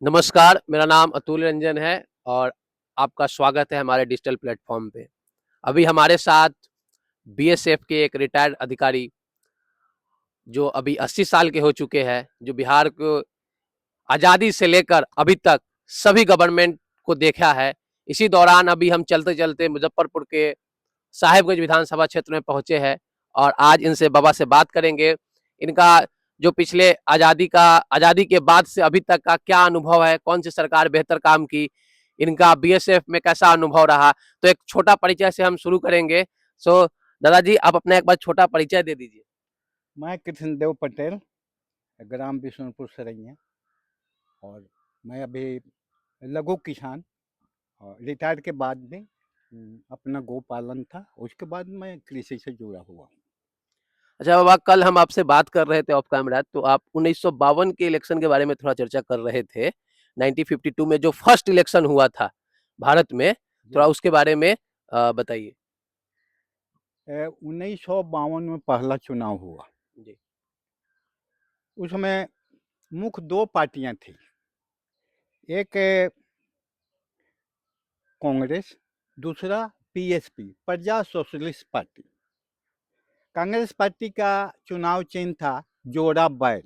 नमस्कार, मेरा नाम अतुल रंजन है और आपका स्वागत है हमारे डिजिटल प्लेटफॉर्म पे। अभी हमारे साथ बीएसएफ के एक रिटायर्ड अधिकारी जो अभी 80 साल के हो चुके हैं, जो बिहार को आज़ादी से लेकर अभी तक सभी गवर्नमेंट को देखा है। इसी दौरान अभी हम चलते-चलते मुजफ्फरपुर के साहिबगंज विधानसभा क्षेत्र में पहुंचे हैं और आज इनसे बाबा से बात करेंगे। इनका जो पिछले आज़ादी के बाद से अभी तक का क्या अनुभव है, कौन सी सरकार बेहतर काम की, इनका बीएसएफ में कैसा अनुभव रहा। तो एक छोटा परिचय से हम शुरू करेंगे। दादाजी आप अपना एक बार छोटा परिचय दे दीजिए। मैं कृष्णदेव पटेल, ग्राम बिशनपुर सरैया, और मैं अभी लघु किसान और रिटायर के बाद में अपना गौ पालन था। उसके बाद मैं कृषि से जुड़ा हुआ हूँ। अच्छा बाबा, कल हम आपसे बात कर रहे थे ऑफ कैमरा, तो आप 1952 के इलेक्शन के बारे में थोड़ा चर्चा कर रहे थे। 1952 में जो फर्स्ट इलेक्शन हुआ था भारत में, थोड़ा जी, उसके बारे में बताइए। 1952 में पहला चुनाव हुआ। जी। उसमें मुख्य दो पार्टियां थी। एक कांग्रेस, दूसरा पीएसपी, प्रजा सोशलिस्ट पार्टी। कांग्रेस पार्टी का चुनाव चिन्ह था जोड़ा बैल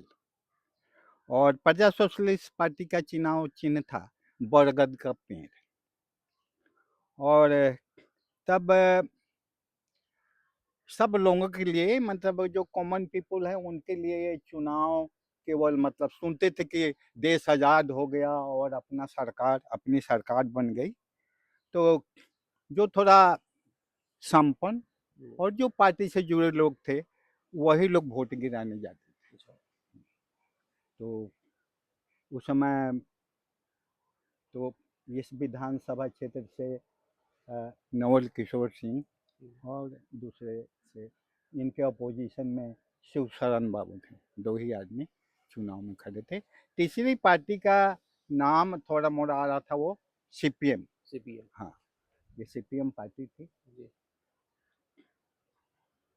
और प्रजा सोशलिस्ट पार्टी का चुनाव चिन्ह था बरगद का पेड़। और तब सब लोगों के लिए, मतलब जो कॉमन पीपल है उनके लिए ये चुनाव केवल मतलब सुनते थे कि देश आज़ाद हो गया और अपनी सरकार बन गई। तो जो थोड़ा संपन्न और जो पार्टी से जुड़े लोग थे वही लोग वोट गिराने जाते थे। तो उस समय तो इस विधानसभा क्षेत्र से नवल किशोर सिंह और दूसरे से इनके अपोजिशन में शिव शरण बाबू थे। दो ही आदमी चुनाव में खड़े थे। तीसरी पार्टी का नाम थोड़ा मोड़ा आ रहा था, वो सीपीएम। सीपीएम। हाँ, ये सीपीएम पार्टी थी। जी।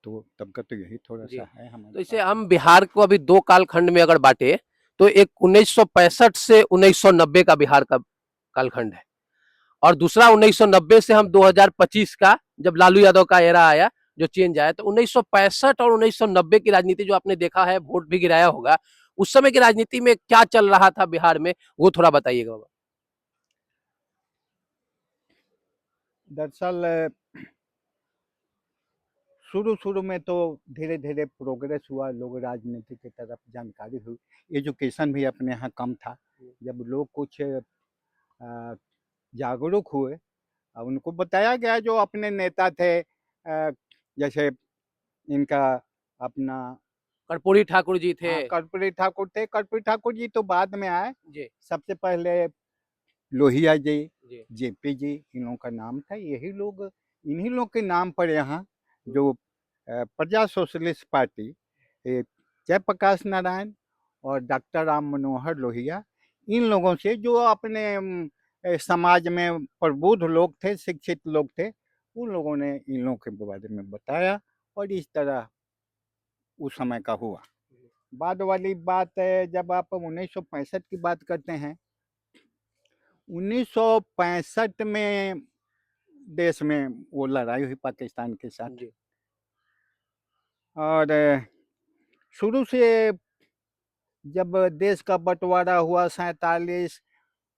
तो तब का तो यही थोड़ा जी। सा है हमारे तो इसे पास में। हम बिहार को अभी दो कालखंड में अगर बांटे, तो एक 1965 से 1990 का बिहार का कालखंड है और दूसरा 1990 से हम 2025 का, जब लालू यादव का एरा आया, जो चेंज आया। तो 1965 और 1990 की राजनीति जो आपने देखा है, वोट भी गिराया होगा, उस समय की राजनीति में क्या चल रहा था बिहार में, वो थोड़ा बताइएगा बाबा। दरअसल शुरू शुरू में तो धीरे धीरे प्रोग्रेस हुआ, लोग राजनीति की तरफ जानकारी हुई। एजुकेशन भी अपने यहाँ कम था। जब लोग कुछ जागरूक हुए, उनको बताया गया, जो अपने नेता थे, जैसे इनका अपना कर्पूरी ठाकुर जी थे। हाँ, कर्पूरी ठाकुर थे। कर्पूरी ठाकुर जी तो बाद में आए। जी। सबसे पहले लोहिया जी, जी। जेपी जी, इन लोगों का नाम था। यही लोग, इन्हीं लोग के नाम पर यहाँ जो प्रजा सोशलिस्ट पार्टी, जयप्रकाश नारायण और डॉक्टर राम मनोहर लोहिया, इन लोगों से जो अपने समाज में प्रबुद्ध लोग थे, शिक्षित लोग थे, उन लोगों ने इन लोगों के बारे में बताया और इस तरह उस समय का हुआ। बाद वाली बात है, जब आप 1965 की बात करते हैं, 1965 में देश में वो लड़ाई हुई पाकिस्तान के साथ। जी। और शुरू से जब देश का बंटवारा हुआ 47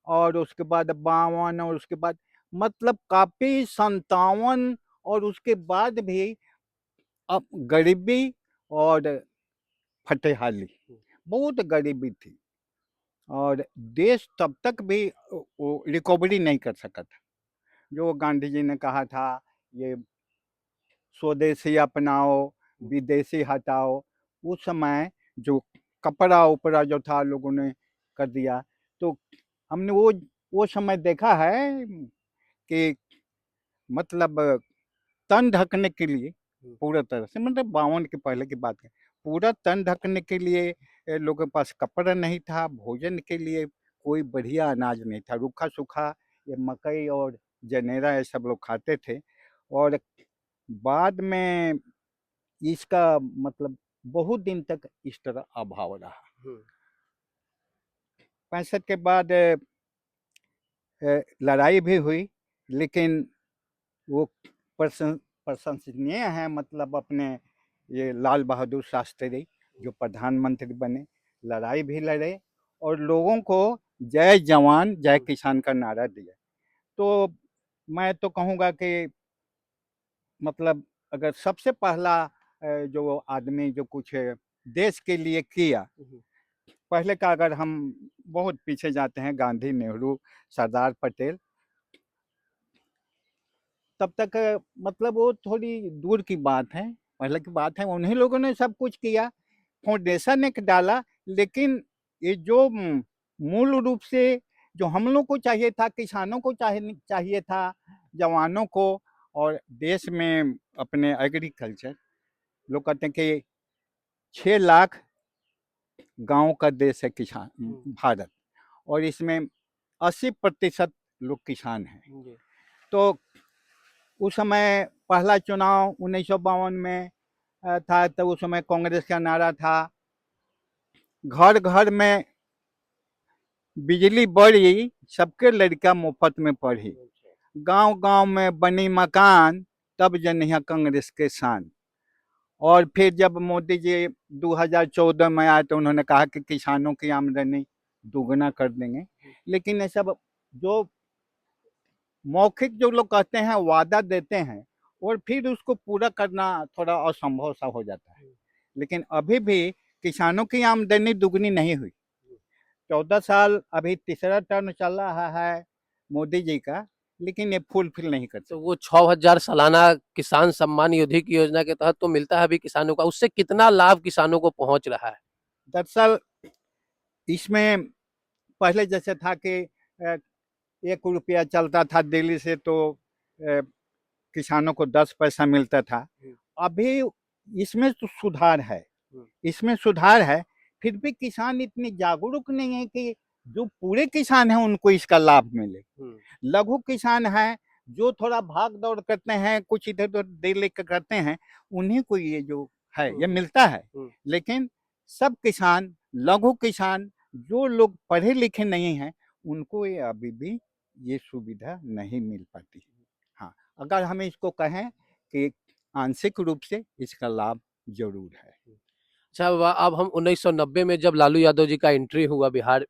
और उसके बाद 52 और उसके बाद, मतलब काफ़ी 57 और उसके बाद भी अब गरीबी और फटेहाली, बहुत गरीबी थी। और देश तब तक भी वो रिकवरी नहीं कर सका था। जो गांधी जी ने कहा था, ये स्वदेशी अपनाओ, विदेशी हटाओ, उस समय जो कपड़ा उपड़ा जो था लोगों ने कर दिया। तो हमने वो समय देखा है कि मतलब तन ढकने के लिए, पूरा तरह से, मतलब 52 के पहले की बात है, पूरा तन ढकने के लिए लोगों के पास कपड़ा नहीं था। भोजन के लिए कोई बढ़िया अनाज नहीं था, रूखा सूखा ये मकई और जनेरा ये सब लोग खाते थे। और बाद में इसका मतलब बहुत दिन तक इस तरह अभाव रहा। 65 के बाद लड़ाई भी हुई, लेकिन वो प्रशंसनीय है, मतलब अपने ये लाल बहादुर शास्त्री जो प्रधानमंत्री बने, लड़ाई भी लड़े और लोगों को जय जवान जय किसान का नारा दिया। तो मैं तो कहूँगा कि मतलब अगर सबसे पहला जो आदमी जो कुछ देश के लिए किया, पहले का अगर हम बहुत पीछे जाते हैं, गांधी, नेहरू, सरदार पटेल, तब तक मतलब वो थोड़ी दूर की बात है, पहले की बात है। उन्हीं लोगों ने सब कुछ किया, फाउंडेशन एक डाला, लेकिन ये जो मूल रूप से जो हम लोग को चाहिए था, किसानों को चाहिए था, जवानों को, और देश में अपने एग्रीकल्चर, लोग कहते हैं कि 6 लाख गांव का देश है किसान भारत, और इसमें 80% लोग किसान हैं। तो उस समय पहला चुनाव 1952 में था, तो उस समय कांग्रेस का नारा था, घर घर में बिजली बढ़ी, सबके लड़का मुफ्त में पढ़ी, गांव गांव में बनी मकान, तब जनिया कांग्रेस के शान। और फिर जब मोदी जी 2014 में आए तो उन्होंने कहा कि किसानों की आमदनी दुगना कर देंगे, लेकिन ये सब जो मौखिक जो लोग कहते हैं, वादा देते हैं, और फिर उसको पूरा करना थोड़ा असंभव सा हो जाता है। लेकिन अभी भी किसानों की आमदनी दुगनी नहीं हुई। 14 साल अभी तीसरा टर्म चल रहा है मोदी जी का, लेकिन ये फुलफिल नहीं कर तो सकते। वो 6,000 सालाना किसान सम्मान निधि की योजना के तहत तो मिलता है अभी किसानों का, उससे कितना लाभ किसानों को पहुंच रहा है? दरअसल इसमें पहले जैसे था कि 1 रुपया चलता था दिल्ली से, तो किसानों को 10 पैसा मिलता था। अभी इसमें तो सुधार है, इसमें सुधार है, फिर भी किसान इतनी जागरूक नहीं है कि जो पूरे किसान हैं उनको इसका लाभ मिले। लघु किसान हैं, जो थोड़ा भाग दौड़ करते हैं, कुछ इधर उधर दे लेकर करते हैं, उन्हीं को ये जो है ये मिलता है। लेकिन सब किसान, लघु किसान, जो लोग पढ़े लिखे नहीं हैं, उनको ये अभी भी ये सुविधा नहीं मिल पाती। हाँ, अगर हम इसको कहें कि आंशिक रूप से इसका लाभ जरूर है। अच्छा, अब हम 1990 में जब लालू यादव जी का एंट्री हुआ बिहार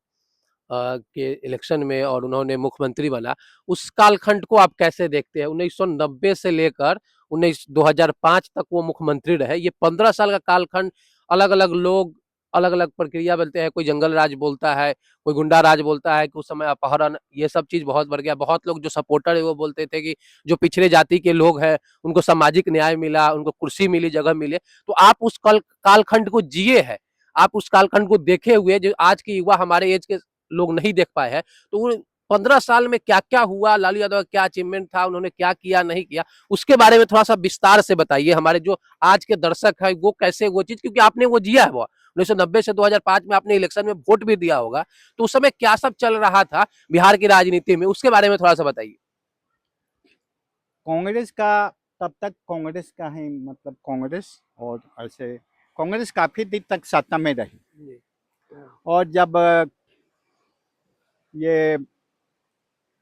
के इलेक्शन में और उन्होंने मुख्यमंत्री बना, उस कालखंड को आप कैसे देखते हैं? 1990 से लेकर 2005 तक वो मुख्यमंत्री रहे। ये 15 साल का कालखंड, अलग-अलग लोग अलग-अलग प्रक्रिया बोलते हैं, कोई जंगल राज बोलता है, कोई गुंडा राज बोलता है कि उस समय अपहरण, ये सब चीज़ बहुत बढ़ गया। बहुत लोग जो सपोर्टर है वो बोलते थे कि जो पिछड़े जाति के लोग हैं, उनको सामाजिक न्याय मिला, उनको कुर्सी मिली, जगह मिले। तो आप उस कालखंड को जिए हैं, आप उस कालखंड को देखे हुए, जो आज के युवा हमारे एज के लोग नहीं देख पाए हैं, तो वो 15 साल में क्या-क्या हुआ, लालू यादव का क्या अचीवमेंट था, उन्होंने क्या किया, नहीं किया, उसके बारे में थोड़ा-सा विस्तार से बताइए। हमारे जो आज के दर्शक हैं, वो कैसे वो चीज़, क्योंकि आपने वो जिया है वो। 1990 से 2005 में आपने इलेक्शन में वोट भी दिया होगा, तो उस समय क्या सब चल रहा था बिहार की राजनीति में, उसके बारे में थोड़ा-सा बताइए। कांग्रेस का, तब तक कांग्रेस का ही, मतलब कांग्रेस, और ऐसे कांग्रेस काफी दिन तक सत्ता में रही, और जब ये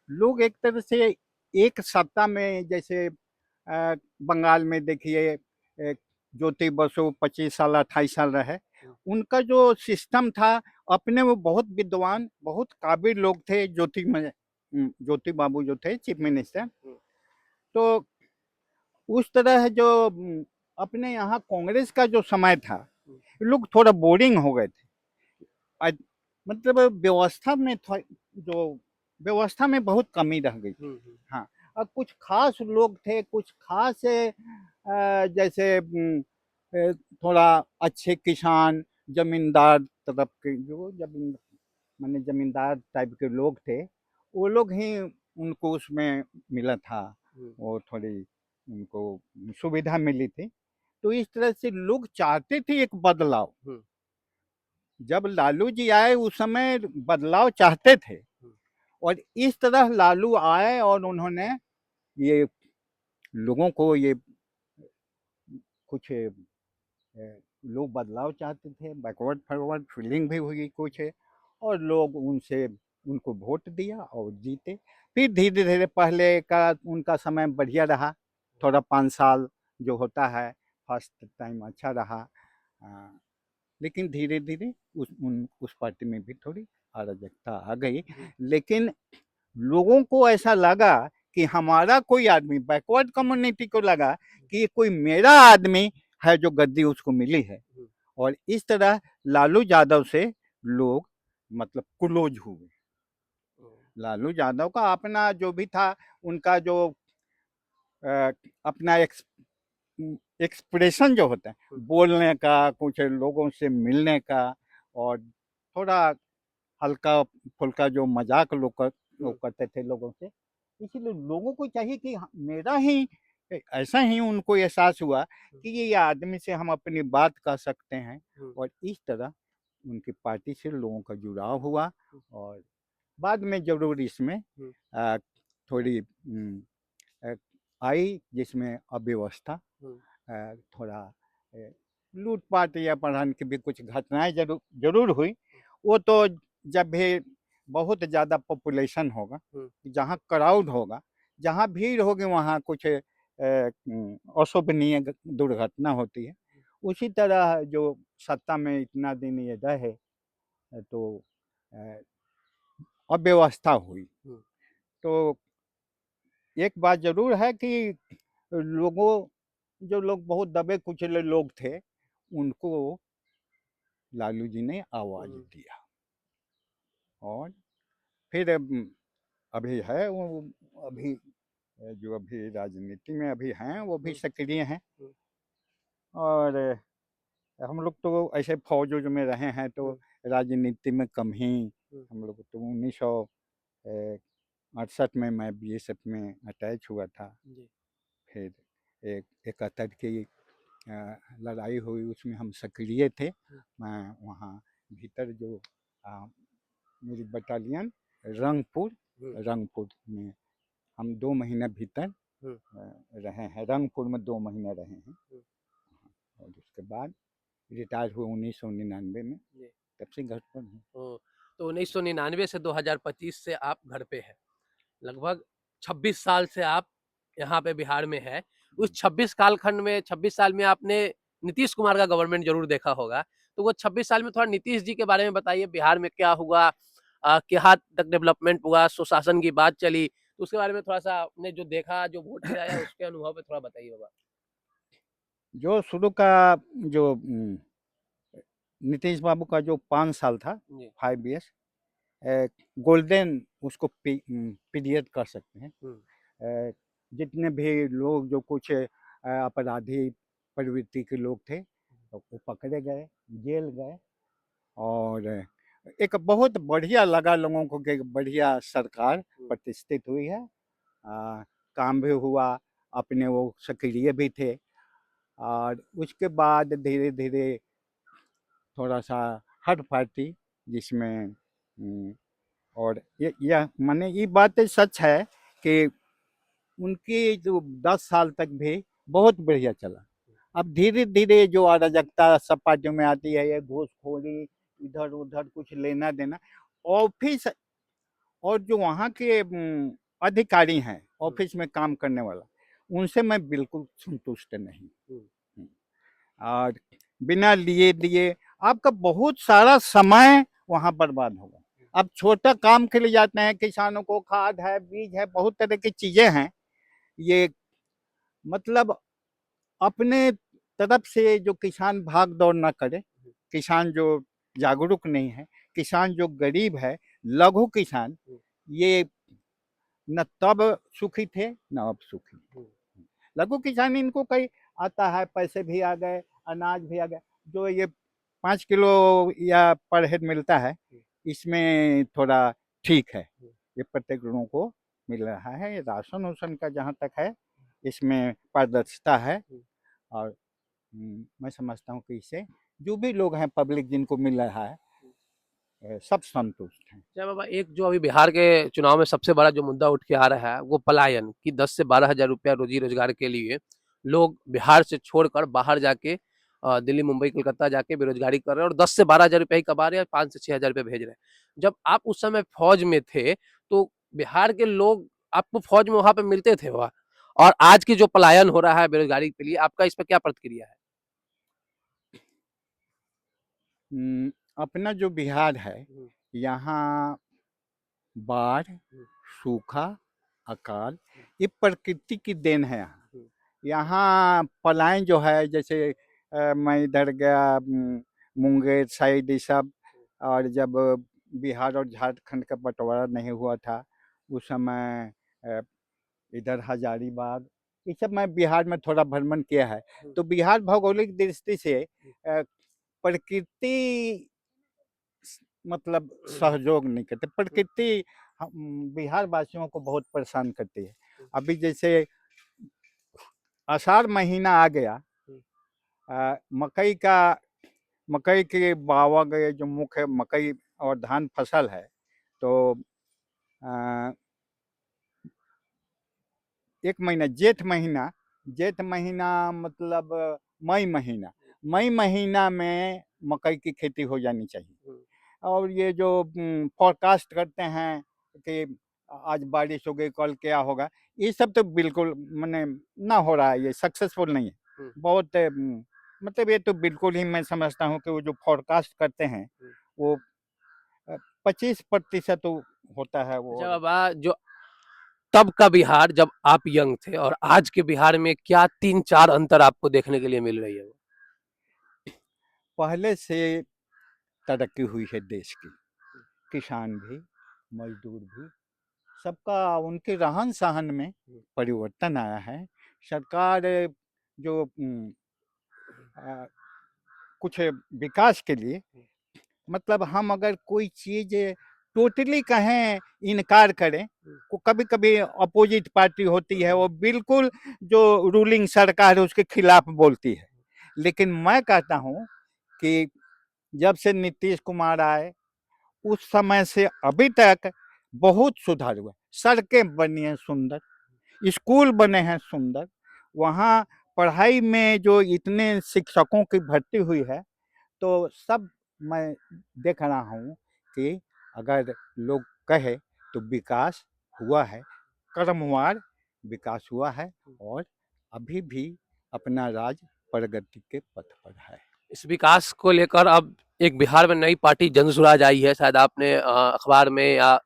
लोग एक तरह से एक सत्ता में, जैसे बंगाल में देखिए, ज्योति बसु 25 साल 28 साल रहे, उनका जो सिस्टम था, अपने वो बहुत विद्वान, बहुत काबिल लोग थे, ज्योति बाबू जो थे चीफ मिनिस्टर। तो उस तरह जो अपने यहाँ कांग्रेस का जो समय था, लोग थोड़ा बोरिंग हो गए थे। मतलब व्यवस्था में जो व्यवस्था में बहुत कमी रह गई थी। हाँ, और कुछ खास लोग थे, कुछ खास जैसे थोड़ा अच्छे किसान, जमींदार तरफ के, जो जमीन माने जमींदार टाइप के लोग थे, वो लोग ही उनको उसमें मिला था, और थोड़ी उनको सुविधा मिली थी। तो इस तरह से लोग चाहते थे एक बदलाव। जब लालू जी आए उस समय बदलाव चाहते थे, और इस तरह लालू आए और उन्होंने ये लोगों को ये कुछ लोग बदलाव चाहते थे, बैकवर्ड फॉरवर्ड फीलिंग भी हुई कुछ, और लोग उनको वोट दिया और जीते। फिर धीरे-धीरे पहले का उनका समय बढ़िया रहा, थोड़ा 5 साल जो होता है फर्स्ट टाइम अच्छा रहा। लेकिन धीरे-धीरे उस पार्टी में भी थोड़ी अराजकता आ गई। लेकिन लोगों को ऐसा लगा कि हमारा कोई आदमी, बैकवर्ड कम्युनिटी को लगा कि ये कोई मेरा आदमी है जो गद्दी उसको मिली है। और इस तरह लालू यादव से लोग मतलब क्लोज हुए। लालू यादव का अपना जो भी था, उनका जो अपना एक्सप्रेशन जो होता है, बोलने का, कुछ लोगों से मिलने का, और थोड़ा हल्का फुल्का जो मजाक लोग करते थे लोगों से, इसलिए लोगों को चाहिए कि मेरा ही ऐसा ही उनको एहसास हुआ कि ये आदमी से हम अपनी बात कर सकते हैं। और इस तरह उनकी पार्टी से लोगों का जुड़ाव हुआ। और बाद में जरूर इसमें थोड़ी आई, जिसमें अव्यवस्था, थोड़ा लूटपाट या अपहरण की भी कुछ घटनाएं जरूर हुई। वो तो जब भी बहुत ज़्यादा पॉपुलेशन होगा, जहाँ क्राउड होगा, जहाँ भीड़ होगी, वहाँ कुछ अशोभनीय दुर्घटना होती है। उसी तरह जो सत्ता में इतना दिन ये रहे तो अव्यवस्था हुई। तो एक बात जरूर है कि जो लोग बहुत दबे कुचले लोग थे, उनको लालू जी ने आवाज दिया। और फिर अभी है वो, अभी जो अभी राजनीति में अभी हैं वो भी सक्रिय हैं। और हम लोग तो ऐसे फौज में रहे हैं, तो राजनीति में कम ही। हम लोग तो 1968 में मैं बीएसएफ में अटैच हुआ था। फिर 71 की लड़ाई हुई, उसमें हम सक्रिय थे। मैं वहाँ भीतर जो मेरी बटालियन रंगपुर में हम 2 महीने भीतर रहे हैं। रंगपुर में 2 महीने रहे हैं। और उसके बाद रिटायर हुए 1999 में, तब से घर पर हूँ। तो 1999 से 2025 से आप घर पे हैं। लगभग 26 साल से आप यहाँ पे बिहार में है। उस 26 कालखंड में, 26 साल में आपने नीतीश कुमार का गवर्नमेंट जरूर देखा होगा। तो वो 26 साल में थोड़ा नीतीश जी के बारे में बताइए, बिहार में क्या हुआ, क्या तक डेवलपमेंट हुआ, सुशासन की बात चली, तो उसके बारे में थोड़ा सा आपने जो देखा, जो वोट गिराया, उसके अनुभव पे थोड़ा बताइए बाबा। जो शुरू का जो नीतीश बाबू का जो 5 साल था, 5 ईयर्स, गोल्डन उसको पीरियड कर सकते हैं। जितने भी लोग जो कुछ अपराधी प्रवृत्ति के लोग थे, तो वो पकड़े गए, जेल गए। और एक बहुत बढ़िया लगा लोगों को कि बढ़िया सरकार प्रतिष्ठित हुई है। काम भी हुआ, अपने वो सक्रिय भी थे। और उसके बाद धीरे धीरे थोड़ा सा हर पार्टी, जिसमें और यह माने ये बात सच है कि उनकी जो 10 साल तक भी बहुत बढ़िया चला। अब धीरे धीरे जो अराजकता सब पार्टियों में आती है, ये घूसखोरी, इधर उधर कुछ लेना देना, ऑफिस और जो वहाँ के अधिकारी हैं, ऑफिस में काम करने वाला, उनसे मैं बिल्कुल संतुष्ट नहीं। और बिना लिए दिए आपका बहुत सारा समय वहाँ बर्बाद होगा। अब छोटा काम के लिए जाते हैं, किसानों को खाद है, बीज है, बहुत तरह की चीजें हैं। ये मतलब अपने तरफ से जो किसान भाग दौड़ ना करे, किसान जो जागरूक नहीं है, किसान जो गरीब है, लघु किसान, ये न तब सुखी थे न अब सुखी। लघु किसान इनको कहीं आता है, पैसे भी आ गए, अनाज भी आ गया। जो ये 5 किलो या पर हेड मिलता है, इसमें थोड़ा ठीक है, ये प्रत्येक लोगों को मिल रहा है। राशन उशन का जहाँ तक है, इसमें पारदर्शिता है। और मैं समझता हूँ कि इससे जो भी लोग हैं, पब्लिक जिनको मिल रहा है, सब संतुष्ट हैं। अच्छा बाबा, एक जो अभी बिहार के चुनाव में सबसे बड़ा जो मुद्दा उठ के आ रहा है, वो पलायन की 10 से 12 हजार रुपया रोजी रोजगार के लिए लोग बिहार से छोड़कर बाहर जाके दिल्ली, मुंबई, कोलकाता जाके बेरोजगारी कर रहे हैं और 10 से 12 हजार रुपया ही कमा रहे हैं, 5 से 6 हजार रुपये भेज रहे हैं। जब आप उस समय फौज में थे तो बिहार के लोग आपको फौज में वहां पे मिलते थे वह, और आज की जो पलायन हो रहा है बेरोजगारी के लिए, आपका इस पर क्या प्रतिक्रिया है? अपना जो बिहार है, यहाँ बाढ़, सूखा, अकाल, ये प्रकृति की देन है। यहाँ पलायन जो है, जैसे मैं इधर गया मुंगेर साइड, ये सब, और जब बिहार और झारखंड का बंटवारा नहीं हुआ था उस समय इधर हजारीबाग, ये सब मैं बिहार में थोड़ा भ्रमण किया है। तो बिहार भौगोलिक दृष्टि से प्रकृति मतलब सहयोग नहीं करते, प्रकृति बिहार वासियों को बहुत परेशान करती है। अभी जैसे आषाढ़ महीना आ गया, मकई के बावा गए, जो मुख्य मकई और धान फसल है, तो एक महीना जेठ महीना मतलब मई महीना में मकई की खेती हो जानी चाहिए। और ये जो फोरकास्ट करते हैं कि आज बारिश हो गई, कल क्या होगा, ये सब तो बिल्कुल मैंने ना हो रहा है, ये सक्सेसफुल नहीं है। बहुत मतलब ये तो बिल्कुल ही मैं समझता हूँ कि वो जो फोरकास्ट करते हैं वो 25% तो होता है वो। अच्छा बाबा, जो तब का बिहार जब आप यंग थे और आज के बिहार में क्या 3-4 अंतर आपको देखने के लिए मिल रही है? पहले से तरक्की हुई है देश की, किसान भी, मजदूर भी, सबका उनके रहन सहन में परिवर्तन आया है। सरकार जो कुछ विकास के लिए, मतलब हम अगर कोई चीज टोटली कहें इनकार करें, को कभी कभी अपोजिट पार्टी होती है, वो बिल्कुल जो रूलिंग सरकार है उसके खिलाफ बोलती है। लेकिन मैं कहता हूँ कि जब से नीतीश कुमार आए उस समय से अभी तक बहुत सुधार हुआ। सड़कें बनी हैं सुंदर, स्कूल बने हैं सुंदर, वहाँ पढ़ाई में जो इतने शिक्षकों की भर्ती हुई है, तो सब मैं देख रहा हूँ कि अगर लोग कहे तो विकास हुआ है, क्रमवार विकास हुआ है, और अभी भी अपना राज्य प्रगति के पथ पर है। इस विकास को लेकर अब एक बिहार में नई पार्टी जनसुराज आई है, शायद आपने अखबार में या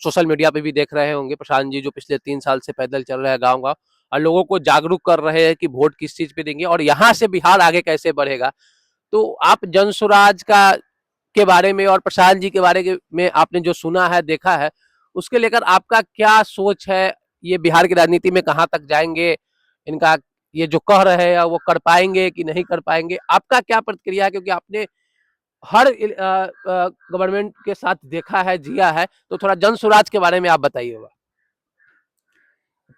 सोशल मीडिया पे भी देख रहे होंगे। प्रशांत जी जो पिछले 3 साल से पैदल चल रहे हैं गाँव-गाँव और लोगों को जागरूक कर रहे हैं कि वोट किस चीज पे देंगे और यहाँ से बिहार आगे कैसे बढ़ेगा। तो आप जनसुराज का के बारे में और प्रशांत जी के बारे में आपने जो सुना है, देखा है, उसके लेकर आपका क्या सोच है? ये बिहार की राजनीति में कहाँ तक जाएंगे? इनका ये जो कह रहे हैं वो कर पाएंगे कि नहीं कर पाएंगे? आपका क्या प्रतिक्रिया है? क्योंकि आपने हर गवर्नमेंट के साथ देखा है, जिया है, तो थोड़ा जन स्वराज के बारे में आप बताइएगा।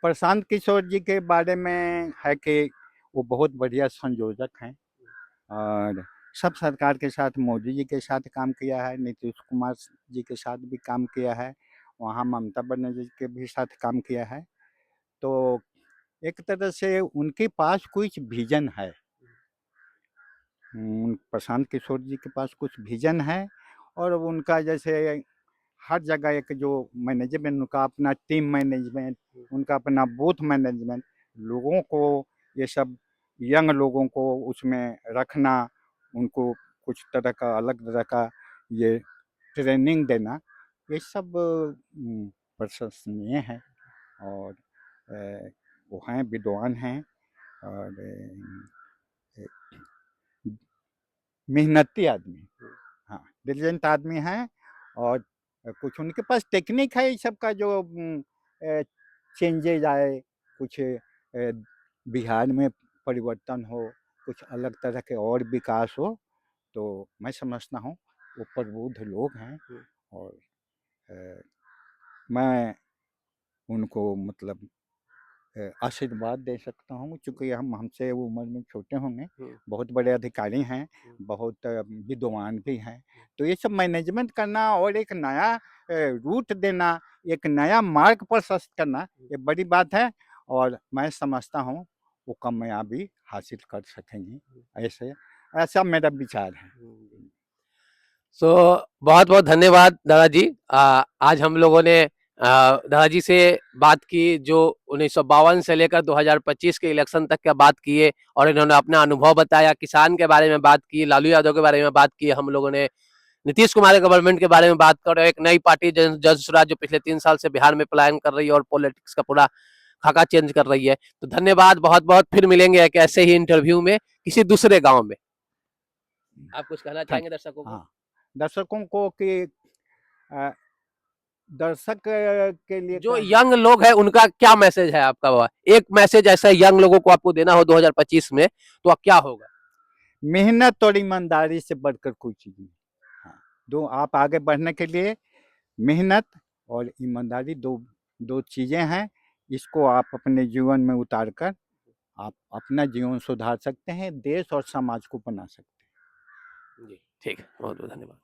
प्रशांत किशोर जी के बारे में है कि वो बहुत बढ़िया संयोजक हैं, और सब सरकार के साथ, मोदी जी के साथ काम किया है, नीतीश कुमार जी के साथ भी काम किया है, वहाँ ममता बनर्जी के भी साथ काम किया है। तो एक तरह से उनके पास कुछ विजन है, प्रशांत किशोर जी के पास कुछ विजन है, और उनका जैसे हर जगह एक जो मैनेजमेंट, उनका अपना टीम मैनेजमेंट, उनका अपना बूथ मैनेजमेंट, लोगों को ये सब यंग लोगों को उसमें रखना, उनको कुछ तरह का अलग तरह का ये ट्रेनिंग देना, ये सब प्रशंसनीय है। और वो हैं, विद्वान हैं, और मेहनती आदमी, हाँ, डिलीजेंट आदमी हैं। और कुछ उनके पास टेक्निक है, इस सब का जो चेंजेज आए, कुछ बिहार में परिवर्तन हो, कुछ अलग तरह के और विकास हो, तो मैं समझता हूँ वो प्रबुद्ध लोग हैं। और मैं उनको मतलब आशीर्वाद दे सकता हूँ, चूँकि हम हमसे उम्र में छोटे होंगे, बहुत बड़े अधिकारी हैं, बहुत विद्वान भी हैं। तो ये सब मैनेजमेंट करना और एक नया रूट देना, एक नया मार्ग प्रशस्त करना, ये बड़ी बात है, और मैं समझता हूँ वो कामयाबी हासिल कर सकेंगी। ऐसा मेरा विचार है। सो बहुत बहुत धन्यवाद दादाजी। आज हम लोगों ने दादाजी से बात की जो 1952 से लेकर 2025 के इलेक्शन तक का बात किए, और इन्होंने अपना अनुभव बताया, किसान के बारे में बात की, लालू यादव के बारे में बात की, हम लोगों ने नीतीश कुमार गवर्नमेंट के बारे में बात कर रहे हैं, एक नई पार्टी जन स्वराज जो पिछले 3 साल से बिहार में पलायन कर रही है और पॉलिटिक्स का पूरा खाका चेंज कर रही है। तो धन्यवाद बहुत बहुत, फिर मिलेंगे एक ऐसे ही इंटरव्यू में किसी दूसरे गांव में। आप कुछ कहना चाहेंगे दर्शकों को? हाँ, दर्शकों को कि दर्शक के लिए जो यंग लोग हैं उनका क्या मैसेज है आपका? बाबा एक मैसेज ऐसा यंग लोगों को आपको देना हो 2025 में तो क्या होगा? मेहनत और ईमानदारी से बढ़कर कोई चीज नहीं। हाँ, दो आप आगे बढ़ने के लिए मेहनत और ईमानदारी दो चीजें हैं। इसको आप अपने जीवन में उतार कर आप अपना जीवन सुधार सकते हैं, देश और समाज को बना सकते हैं। जी ठीक है, बहुत बहुत धन्यवाद।